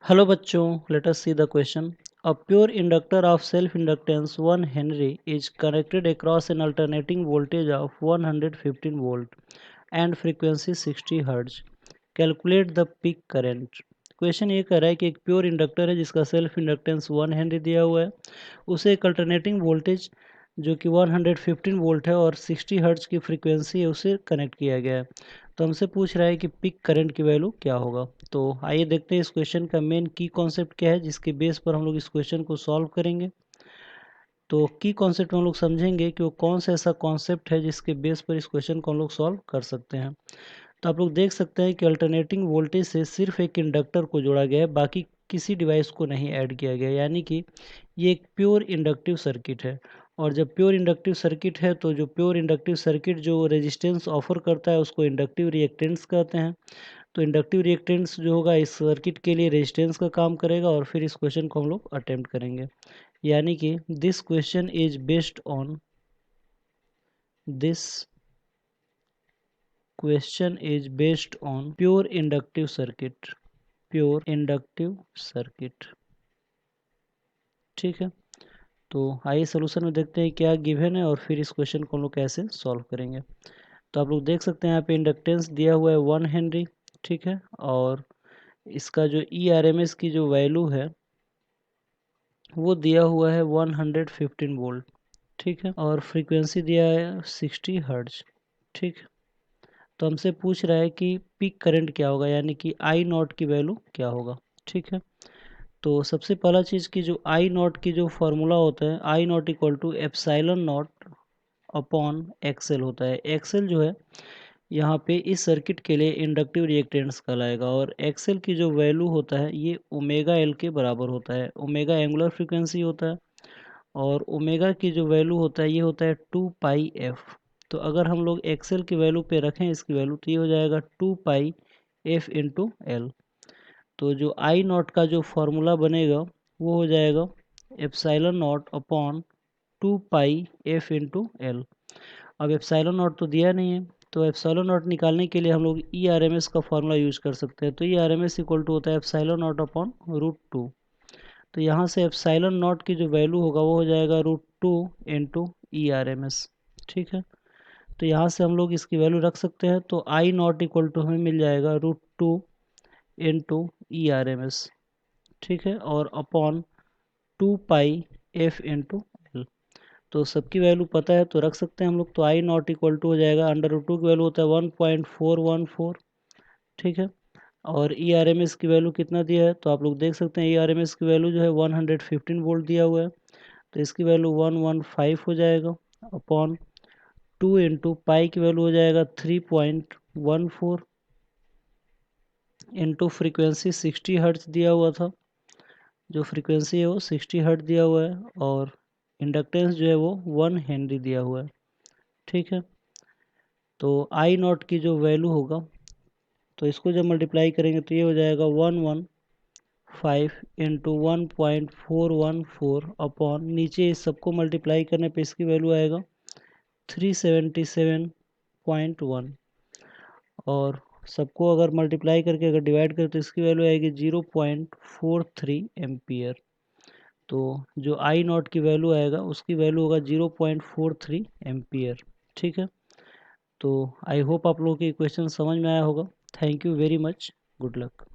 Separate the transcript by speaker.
Speaker 1: Hello बच्चों, let us see the question. A pure inductor of self-inductance 1 Henry is connected across an alternating voltage of 115 volt and frequency 60 Hz. Calculate the peak current. Question ये कह रहा है कि एक pure inductor है जिसका self inductance 1 Henry दिया हुआ है, उसे एक अल्टरनेटिंग वोल्टेज जो कि 115 वोल्ट है और 60 हर्ट्ज की फ्रीक्वेंसी है उसे कनेक्ट किया गया है। तो हमसे पूछ रहा है कि पीक करंट की वैल्यू क्या होगा। तो आइए देखते हैं इस क्वेश्चन का मेन की कॉन्सेप्ट क्या है जिसके बेस पर हम लोग इस क्वेश्चन को सॉल्व करेंगे। तो की कॉन्सेप्ट हम लोग समझेंगे कि वो कौन सा ऐसा कॉन्सेप्ट है जिसके बेस पर इस क्वेश्चन को हम लोग सॉल्व कर सकते हैं। तो आप लोग देख सकते हैं कि अल्टरनेटिंग वोल्टेज से सिर्फ एक इंडक्टर को जोड़ा गया है, बाकी किसी डिवाइस को नहीं ऐड किया गया, यानी कि ये एक प्योर इंडक्टिव सर्किट है। और जब प्योर इंडक्टिव सर्किट है तो जो प्योर इंडक्टिव सर्किट जो रेजिस्टेंस ऑफर करता है उसको इंडक्टिव रिएक्टेंस कहते हैं। तो इंडक्टिव रिएक्टेंस जो होगा इस सर्किट के लिए रेजिस्टेंस का काम करेगा और फिर इस क्वेश्चन को हम लोग अटेम्प्ट करेंगे, यानी कि this question is based on this question is based on pure inductive circuit, pure inductive circuit. ठीक है, तो आइए सोल्यूशन में देखते हैं क्या गिवन है और फिर इस क्वेश्चन को हम लोग कैसे सॉल्व करेंगे। तो आप लोग देख सकते हैं यहाँ पे इंडक्टेंस दिया हुआ है 1 हेनरी। ठीक है, और इसका जो ERMS की जो वैल्यू है वो दिया हुआ है 115 वोल्ट। ठीक है, और फ्रीक्वेंसी दिया है 60 हर्ट्ज। ठीक, तो हमसे पूछ रहा है कि पीक करंट क्या होगा, यानी कि आई नॉट की वैल्यू क्या होगा। ठीक है, तो सबसे पहला चीज़ की जो आई नॉट की जो फार्मूला होता है, I naught equal to epsilon naught upon XL होता है। एक्सएल जो है यहाँ पे इस सर्किट के लिए इंडक्टिव रिएक्टेंस कहलाएगा और एक्सएल की जो वैल्यू होता है ये ओमेगा एल के बराबर होता है। ओमेगा एंगुलर फ्रीक्वेंसी होता है और ओमेगा की जो वैल्यू होता है ये होता है 2 पाई एफ। तो अगर हम लोग एक्सएल की वैल्यू पे रखें इसकी वैल्यू तो ये हो जाएगा 2 पाई एफ इंटू एल। तो जो आई नॉट का जो फॉर्मूला बनेगा वो हो जाएगा एप्सिलॉन नॉट अपॉन 2 पाई एफ इंटू एल। अब एप्सिलॉन नॉट तो दिया नहीं है, तो एप्सिलॉन नॉट निकालने के लिए हम लोग ERMS का फॉर्मूला यूज कर सकते हैं। तो ERMS इक्वल टू होता है एप्सिलॉन नॉट अपॉन √2। तो यहाँ से एप्सिलॉन नॉट की जो वैल्यू होगा वो हो जाएगा √2 इंटू ERMS। ठीक है, तो यहाँ से हम लोग इसकी वैल्यू रख सकते हैं। तो आई नॉट इक्वल टू हमें मिल जाएगा √2 इंटू ERMS। ठीक है, और अपॉन 2 पाई एफ इंटू एल। तो सबकी वैल्यू पता है तो रख सकते हैं हम लोग। तो आई नॉट इक्वल टू हो जाएगा √2 की वैल्यू होता है 1.414। ठीक है, और ERMS की वैल्यू कितना दिया है तो आप लोग देख सकते हैं ERMS की वैल्यू जो है 115 वोल्ट दिया हुआ है, तो इसकी वैल्यू 115 हो जाएगा अपॉन 2 इंटू पाई की वैल्यू हो जाएगा 3.14 इंटू फ्रीक्वेंसी 60 हर्ट्ज दिया हुआ था, जो फ्रीक्वेंसी है वो 60 हर्ट्ज दिया हुआ है और इंडक्टेंस जो है वो 1 हेनरी दिया हुआ है। ठीक है, तो आई नॉट की जो वैल्यू होगा तो इसको जब मल्टीप्लाई करेंगे तो ये हो जाएगा 115 इंटू 1.414 अपॉन नीचे इस सबको मल्टीप्लाई करने पे इसकी वैल्यू आएगा 377.1 और सबको अगर मल्टीप्लाई करके अगर डिवाइड करें तो इसकी वैल्यू आएगी 0.43 एम्पियर। तो जो आई नॉट की वैल्यू आएगा उसकी वैल्यू होगा 0.43 एम्पियर। ठीक है, तो आई होप आप लोगों को ये क्वेश्चन समझ में आया होगा। Thank you very much, good luck.